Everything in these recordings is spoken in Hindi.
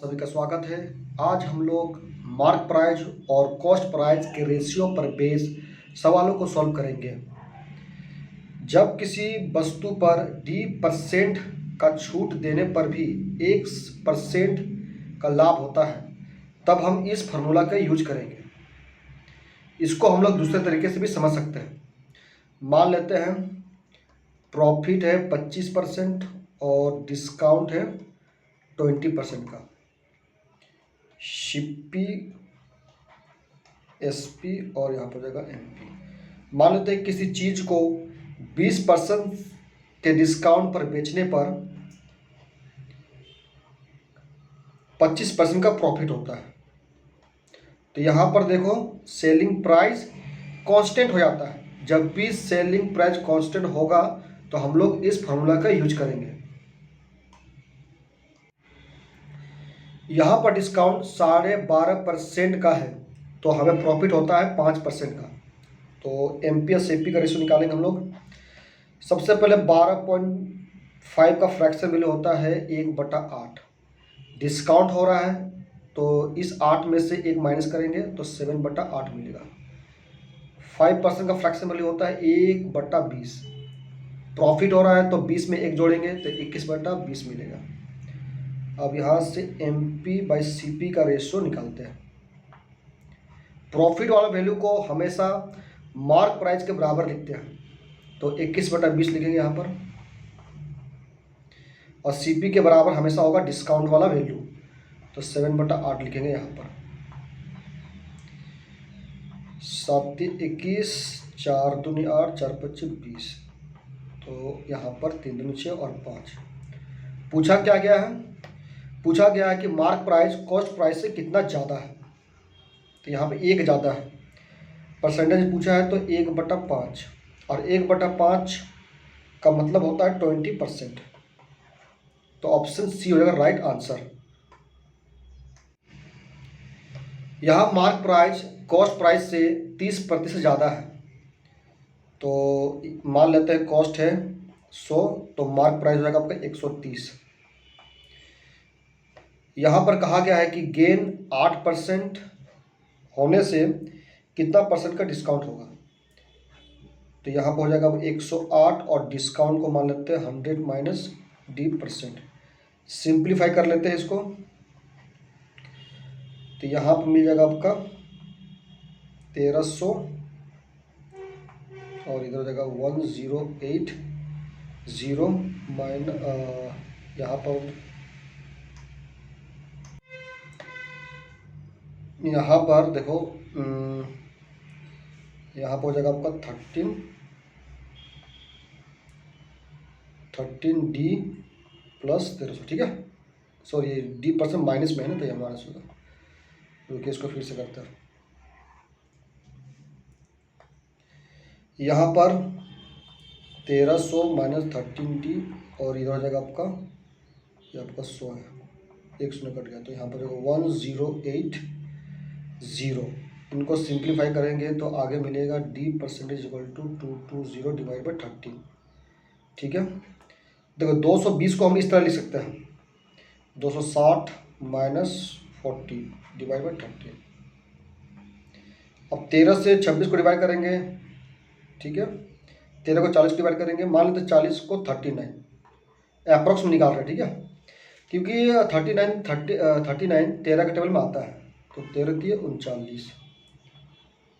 सभी का स्वागत है। आज हम लोग मार्क प्राइस और कॉस्ट प्राइस के रेशियो पर बेस सवालों को सॉल्व करेंगे। जब किसी वस्तु पर D% का छूट देने पर भी 1% का लाभ होता है, तब हम इस फार्मूला का यूज करेंगे। इसको हम लोग दूसरे तरीके से भी समझ सकते हैं। मान लेते हैं प्रॉफिट है 25% और डिस्काउंट है 20% का। शिपी, एसपी और यहाँ पर जाएगा एमपी। मान लेते हैं किसी चीज़ को 20% के डिस्काउंट पर बेचने पर 25% का प्रॉफिट होता है। तो यहाँ पर देखो सेलिंग प्राइस कांस्टेंट हो जाता है। जब भी सेलिंग प्राइस कांस्टेंट होगा तो हम लोग इस फार्मूला का यूज करेंगे। यहाँ पर डिस्काउंट 12.5% का है तो हमें प्रॉफिट होता है 5% का। तो एमपी और सीपी का रेशियो निकालेंगे हम लोग। सबसे पहले 12.5 का फ्रैक्शन वैल्यू होता है 1/8। डिस्काउंट हो रहा है तो इस 8 में से 1 माइनस करेंगे तो 7/8 मिलेगा। 5% का फ्रैक्शन वैल्यू होता है 1/20। प्रॉफिट हो रहा है तो 20 में 1 जोड़ेंगे तो 21/20 मिलेगा। अब यहाँ से MP/CP का रेशियो निकालते हैं। प्रॉफिट वाला वैल्यू को हमेशा मार्क प्राइस के बराबर लिखते हैं तो 21/20 लिखेंगे यहाँ पर, और सीपी के बराबर हमेशा होगा डिस्काउंट वाला वैल्यू तो 7/8 लिखेंगे यहाँ पर। 7 21, 4 दूनी 8, 4 25 20, तो यहाँ पर 3 दूनी 6 और 5। पूछा क्या गया है? पूछा गया है कि मार्क प्राइस कॉस्ट प्राइस से कितना ज़्यादा है। तो यहाँ पे 1 ज़्यादा है। परसेंटेज पूछा है तो 1/5, और 1/5 का मतलब होता है 20%। तो ऑप्शन सी हो जाएगा राइट आंसर। यहाँ मार्क प्राइस कॉस्ट प्राइस से 30% ज़्यादा है। तो मान लेते हैं कॉस्ट है 100 तो मार्क प्राइस हो जाएगा आपका 130। यहाँ पर कहा गया है कि गेन 8% होने से कितना परसेंट का डिस्काउंट होगा। तो यहाँ पर हो जाएगा 108 और डिस्काउंट को मान लेते हैं 100 माइनस D%। सिंप्लीफाई कर लेते हैं इसको तो यहाँ पर मिल जाएगा आपका 1300 और इधर हो जाएगा 1080 यहाँ पर देखो यहाँ पर हो जाएगा आपका 13D प्लस 1300। ठीक है, सॉरी D% माइनस में है ना तो ये माइनस होगा। रुकिए इसको फिर से करते हैं। यहाँ पर 1300 माइनस 13D और इधर हो जाएगा आपका, ये आपका 100 है, 1 शून्य कट गया तो यहाँ पर 1080। इनको सिंप्लीफाई करेंगे तो आगे मिलेगा D% equal to 220 divide by 30। ठीक है, देखो 220 को हम इस तरह लिख सकते हैं 260 माइनस 40 डिवाइड बाई 30। अब 13 से 26 को डिवाइड करेंगे। ठीक है, 13 को 40 डिवाइड करेंगे, मान लेते 40 को 39 अप्रॉक्स में निकाल रहे हैं। ठीक है, क्योंकि 39 13 के टेबल में आता है तो 13 की 39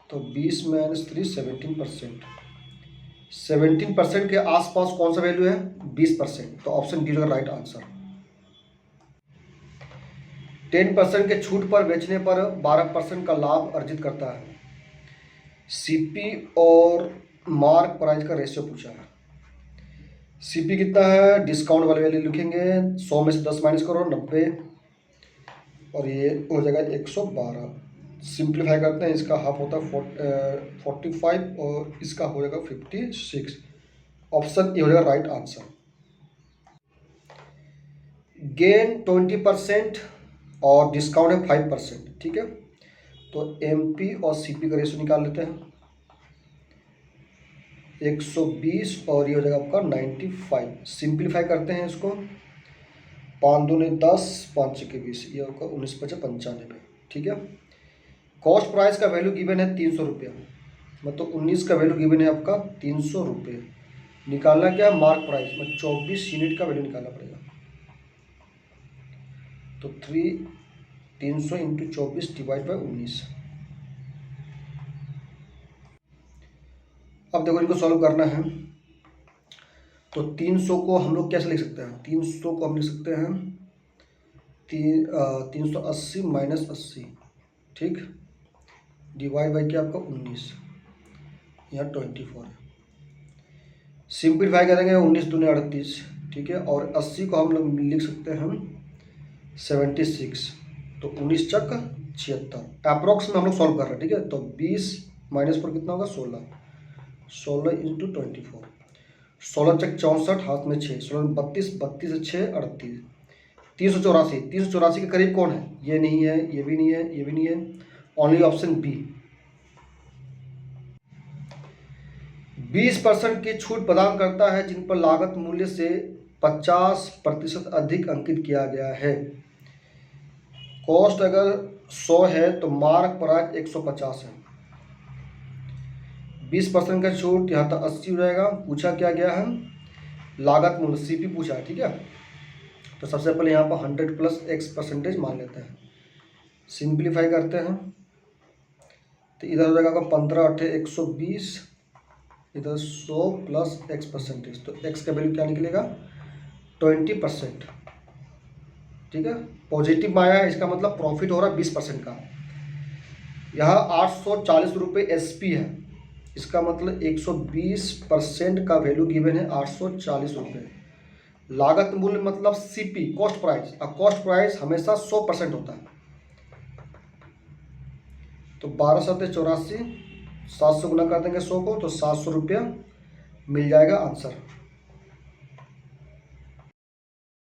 तो 20 माइनस 3 17%। 17% के आसपास कौन सा वैल्यू है? 20%। तो ऑप्शन डी होगा राइट आंसर। 10% के छूट पर बेचने पर 12% का लाभ अर्जित करता है। सीपी और मार्क प्राइस का रेशियो पूछा है। सीपी कितना है? डिस्काउंट वाले वैल्यू लिखेंगे, 100 में से 10 माइनस करो 90 और ये हो जाएगा 112। सिंप्लीफाई करते हैं, इसका हाफ होता है 45 और इसका हो जाएगा 56। ऑप्शन ए हो जाएगा राइट आंसर। गेन 20% और डिस्काउंट है 5%। ठीक है, तो एमपी और सीपी का रेशियो निकाल लेते हैं। 120 और ये हो जाएगा आपका 95। सिंप्लीफाई करते हैं इसको 5 दूनी 10, 5 छक्के 20, ये होगा 19 पचे 95। ठीक है, कॉस्ट प्राइस का वैल्यू गिवन है 300 रुपया, मतलब 19 का वैल्यू गिवन है आपका 300 रुपये। निकालना क्या है, मार्क प्राइस में 24 यूनिट का वैल्यू निकालना पड़ेगा। तो 300 इंटू 24 डिवाइड बाई 19। अब देखो इनको सॉल्व करना है। तो 300 को हम लोग कैसे लिख सकते हैं, 300 को हम लिख सकते हैं 380 माइनस 80, ठीक, डिवाइड बाई क्या आपका 19, यहाँ 24 है। सिंप्लीफाई करेंगे 19 दूनी 38, ठीक है, और 80 को हम लोग लिख सकते हैं 76, तो 19 चक 76 अप्रॉक्स में हम लोग सॉल्व कर रहे हैं। ठीक है, तो 20 माइनस पर कितना होगा 16, 16 इंटू 24, 16 चक 64, हाथ में 6, 16 में 32, 32 से 6 38, 384। 384 के करीब कौन है, ये नहीं है, ये भी नहीं है, ये भी नहीं है, ओनली ऑप्शन बी। 20% की छूट प्रदान करता है जिन पर लागत मूल्य से 50% अधिक अंकित किया गया है। कॉस्ट अगर 100 है तो मार्क प्राइस 150 है। 20% का छूट, यहाँ तक 80 हो जाएगा। पूछा क्या गया है, लागत मूल्य सीपी पूछा है। ठीक है, तो सबसे पहले यहाँ पर 100 प्लस x% मान लेते हैं, सिंप्लीफाई करते हैं, तो इधर हो जाएगा आपका 15 8 120, इधर 100 प्लस x%, तो x का वैल्यू क्या निकलेगा 20%। ठीक है, पॉजिटिव आया है, इसका मतलब प्रॉफिट हो रहा है 20% का। यहाँ 840 रुपये SP है, इसका मतलब 120% का वैल्यू गिवन है 840 रुपये। लागत मूल्य मतलब CP कॉस्ट प्राइस, और कॉस्ट प्राइस हमेशा 100% होता है। तो 1284, 700 गुना कर देंगे 100 को, तो 700 रुपया मिल जाएगा आंसर।